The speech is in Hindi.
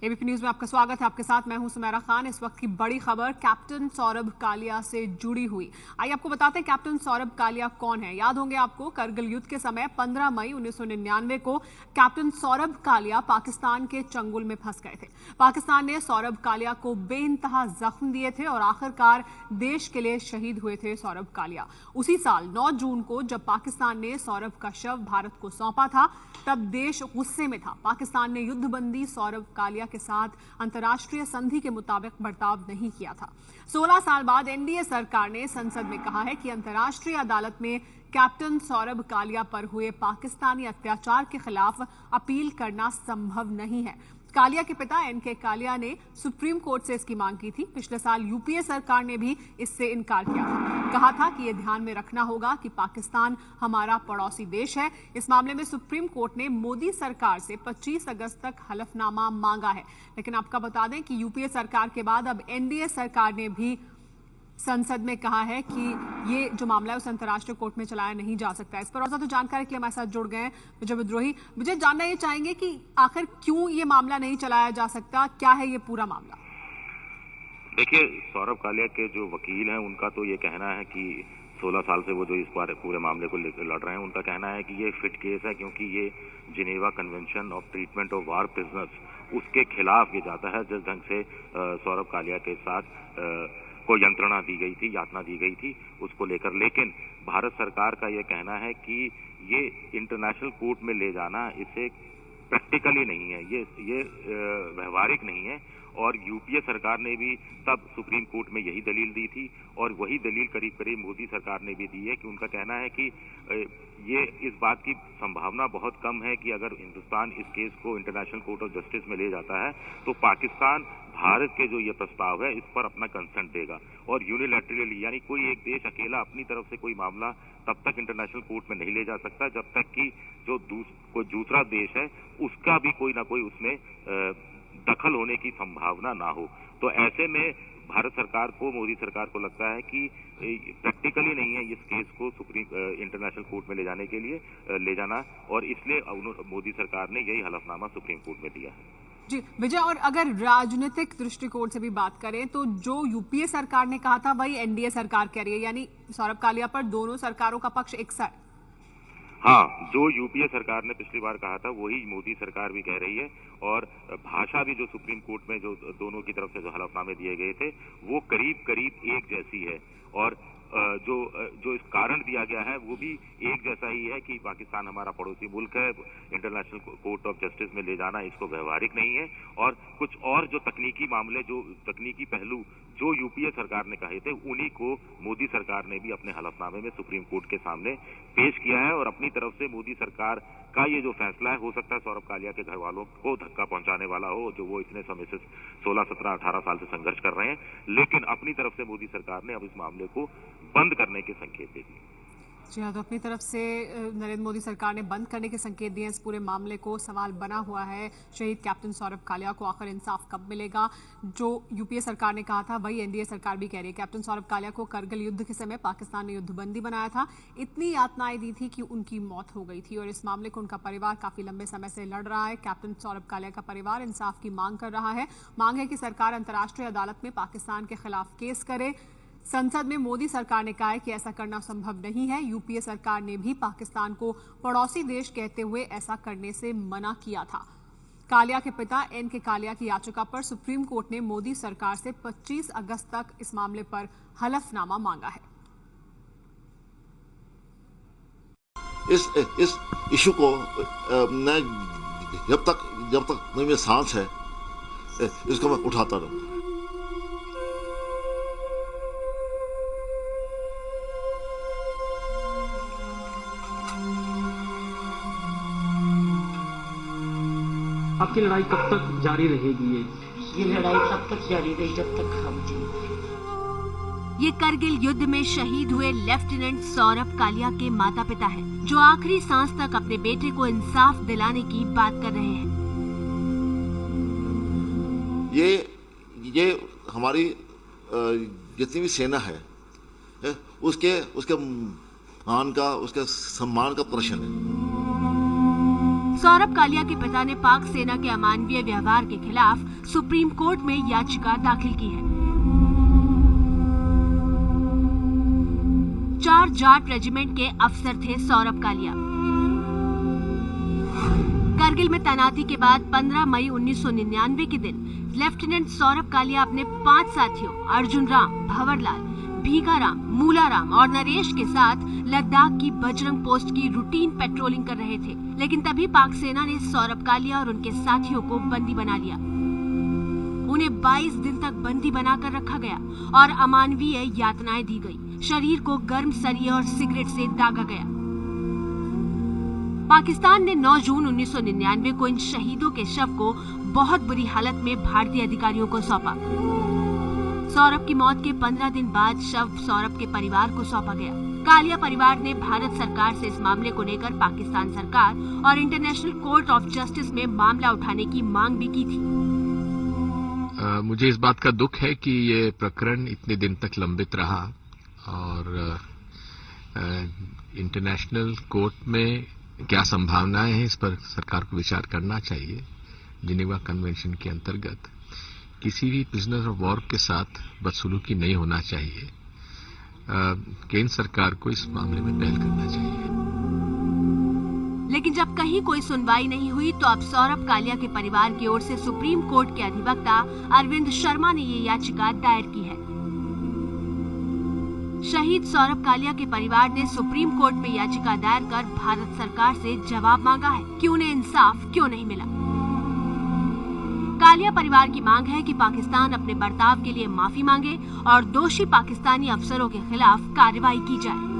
एबीपी न्यूज में आपका स्वागत है। आपके साथ मैं हूं सुमेरा खान। इस वक्त की बड़ी खबर कैप्टन सौरभ कालिया से जुड़ी हुई। आइए आपको बताते हैं कैप्टन सौरभ कालिया कौन है। याद होंगे आपको, करगिल युद्ध के समय 15 मई 1999 को कैप्टन सौरभ कालिया पाकिस्तान के चंगुल में फंस गए थे। पाकिस्तान ने सौरभ कालिया को बेइंतहा जख्म दिए थे और आखिरकार देश के लिए शहीद हुए थे सौरभ कालिया। उसी साल 9 जून को जब पाकिस्तान ने सौरभ का शव भारत को सौंपा था, तब देश गुस्से में था। पाकिस्तान ने युद्धबंदी सौरभ कालिया के साथ अंतर्राष्ट्रीय संधि के मुताबिक बर्ताव नहीं किया था। 16 साल बाद एनडीए सरकार ने संसद में कहा है कि अंतर्राष्ट्रीय अदालत में कैप्टन सौरभ कालिया पर हुए पाकिस्तानी अत्याचार के खिलाफ अपील करना संभव नहीं है। कालिया के पिता एनके कालिया ने सुप्रीम कोर्ट से इसकी मांग की थी। पिछले साल यूपीए सरकार ने भी इससे इनकार किया था। कहा था कि यह ध्यान में रखना होगा कि पाकिस्तान हमारा पड़ोसी देश है। इस मामले में सुप्रीम कोर्ट ने मोदी सरकार से 25 अगस्त तक हलफनामा मांगा है। लेकिन आपको बता दें कि यूपीए सरकार के बाद अब एनडीए सरकार ने भी संसद में कहा है कि ये जो मामला है उसे अंतर्राष्ट्रीय कोर्ट में चलाया नहीं जा सकता। इस पर और ज्यादा जानकारी के लिए हमारे साथ जुड़ गए हैं विजय विद्रोही। विजय, जानना ये चाहेंगे कि आखिर क्यों ये मामला नहीं चलाया जा सकता, क्या है ये पूरा मामला? देखिए, सौरभ कालिया के जो वकील हैं उनका तो ये कहना है कि 16 साल से वो जो इस बार पूरे मामले को लेकर लड़ रहे हैं, उनका कहना है कि ये फिट केस है क्योंकि ये Geneva convention of treatment of war prisoners उसके खिलाफ ये जाता है जिस ढंग से सौरभ कालिया के साथ को यंत्रणा दी गई थी, यातना दी गई थी, उसको लेकर। लेकिन भारत सरकार का यह कहना है कि ये इंटरनेशनल कोर्ट में ले जाना इसे प्रैक्टिकली नहीं है, ये व्यवहारिक नहीं है। और यूपीए सरकार ने भी तब सुप्रीम कोर्ट में यही दलील दी थी और वही दलील करीब करीब मोदी सरकार ने भी दी है कि उनका कहना है कि ये इस बात की संभावना बहुत कम है कि अगर हिंदुस्तान इस केस को इंटरनेशनल कोर्ट ऑफ जस्टिस में ले जाता है तो पाकिस्तान भारत के जो ये प्रस्ताव है इस पर अपना कंसेंट देगा और यूनिलैटरली, यानी कोई एक देश अकेला अपनी तरफ से कोई मामला तब तक इंटरनेशनल कोर्ट में नहीं ले जा सकता जब तक कि जो कोई दूसरा देश है उसका भी कोई ना कोई उसमें दखल होने की संभावना ना हो। तो ऐसे में भारत सरकार को, मोदी सरकार को लगता है कि प्रैक्टिकली नहीं है इस केस को सुप्रीम इंटरनेशनल कोर्ट में ले जाने के लिए ले जाना, और इसलिए मोदी सरकार ने यही हलफनामा सुप्रीम कोर्ट में दिया है। जी विजय, और अगर राजनीतिक दृष्टिकोण से भी बात करें तो जो यूपीए सरकार ने कहा था वही एनडीए सरकार कह रही है, यानी सौरभ कालिया पर दोनों सरकारों का पक्ष एक सा है। हाँ, जो यूपीए सरकार ने पिछली बार कहा था वही मोदी सरकार भी कह रही है और भाषा भी जो सुप्रीम कोर्ट में जो दोनों की तरफ से जो हलफनामे दिए गए थे वो करीब करीब एक जैसी है और जो इस कारण दिया गया है वो भी एक जैसा ही है कि पाकिस्तान हमारा पड़ोसी मुल्क है, इंटरनेशनल कोर्ट ऑफ जस्टिस में ले जाना इसको व्यवहारिक नहीं है। और कुछ और जो तकनीकी मामले, जो तकनीकी पहलू जो यूपीए सरकार ने कहे थे उन्हीं को मोदी सरकार ने भी अपने हलफनामे में सुप्रीम कोर्ट के सामने पेश किया है और अपनी तरफ से मोदी सरकार का ये जो फैसला है, हो सकता है सौरभ कालिया के घर वालों को धक्का पहुंचाने वाला हो, जो वो इतने समय से 16, 17, 18 साल से संघर्ष कर रहे हैं, लेकिन अपनी तरफ से मोदी सरकार ने अब इस मामले को बंद करने के संकेत दे दिए। जी हाँ, तो अपनी तरफ से नरेंद्र मोदी सरकार ने बंद करने के संकेत दिए। इस पूरे मामले को सवाल बना हुआ है शहीद कैप्टन सौरभ कालिया को आखिर इंसाफ कब मिलेगा। जो यूपीए सरकार ने कहा था वही एनडीए सरकार भी कह रही है। कैप्टन सौरभ कालिया को करगिल युद्ध के समय पाकिस्तान ने युद्धबंदी बनाया था, इतनी यातनाएं दी थी कि उनकी मौत हो गई थी और इस मामले को उनका परिवार काफी लंबे समय से लड़ रहा है। कैप्टन सौरभ कालिया का परिवार इंसाफ की मांग कर रहा है। मांग है कि सरकार अंतर्राष्ट्रीय अदालत में पाकिस्तान के खिलाफ केस करे। संसद में मोदी सरकार ने कहा है कि ऐसा करना संभव नहीं है। यूपीए सरकार ने भी पाकिस्तान को पड़ोसी देश कहते हुए ऐसा करने से मना किया था। कालिया के पिता एनके कालिया की याचिका पर सुप्रीम कोर्ट ने मोदी सरकार से 25 अगस्त तक इस मामले पर हलफनामा मांगा है। इस इशू को मैं जब तक मेरी सांस है इसको मैं उठाता रहूं। आपकी लड़ाई कब तक जारी रहेगी? ये लड़ाई तब तक जारी रही जब तक हम जी। ये करगिल युद्ध में शहीद हुए लेफ्टिनेंट सौरभ कालिया के माता पिता हैं, जो आखिरी सांस तक अपने बेटे को इंसाफ दिलाने की बात कर रहे हैं। ये हमारी जितनी भी सेना है उसके मान का, उसके सम्मान का प्रश्न है। सौरभ कालिया के पिता ने पाक सेना के अमानवीय व्यवहार के खिलाफ सुप्रीम कोर्ट में याचिका दाखिल की है। 4 जाट रेजिमेंट के अफसर थे सौरभ कालिया। करगिल में तैनाती के बाद 15 मई 1999 के दिन लेफ्टिनेंट सौरभ कालिया अपने 5 साथियों अर्जुन राम, भंवरलाल, भीखाराम, मूलाराम और नरेश के साथ लद्दाख की बजरंग पोस्ट की रूटीन पेट्रोलिंग कर रहे थे। लेकिन तभी पाक सेना ने सौरभ कालिया और उनके साथियों को बंदी बना लिया। उन्हें 22 दिन तक बंदी बनाकर रखा गया और अमानवीय यातनाएं दी गई। शरीर को गर्म सरिये और सिगरेट से दागा गया। पाकिस्तान ने 9 जून 1999 को इन शहीदों के शव को बहुत बुरी हालत में भारतीय अधिकारियों को सौंपा। सौरभ की मौत के 15 दिन बाद शव सौरभ के परिवार को सौंपा गया। कालिया परिवार ने भारत सरकार से इस मामले को लेकर पाकिस्तान सरकार और इंटरनेशनल कोर्ट ऑफ जस्टिस में मामला उठाने की मांग भी की थी। मुझे इस बात का दुख है कि ये प्रकरण इतने दिन तक लंबित रहा और इंटरनेशनल कोर्ट में क्या संभावनाएं हैं इस पर सरकार को विचार करना चाहिए। जिनेवा कन्वेंशन के अंतर्गत किसी भी प्रिजनर ऑफ वॉर के साथ बदसलूकी नहीं होना चाहिए। केंद्र सरकार को इस मामले में पहल करना चाहिए। लेकिन जब कहीं कोई सुनवाई नहीं हुई तो अब सौरभ कालिया के परिवार की ओर से सुप्रीम कोर्ट के अधिवक्ता अरविंद शर्मा ने ये याचिका दायर की है। शहीद सौरभ कालिया के परिवार ने सुप्रीम कोर्ट में याचिका दायर कर भारत सरकार से जवाब मांगा है कि उन्हें इंसाफ क्यों नहीं मिला। कालिया परिवार की मांग है कि पाकिस्तान अपने बर्ताव के लिए माफी मांगे और दोषी पाकिस्तानी अफसरों के खिलाफ कार्रवाई की जाए।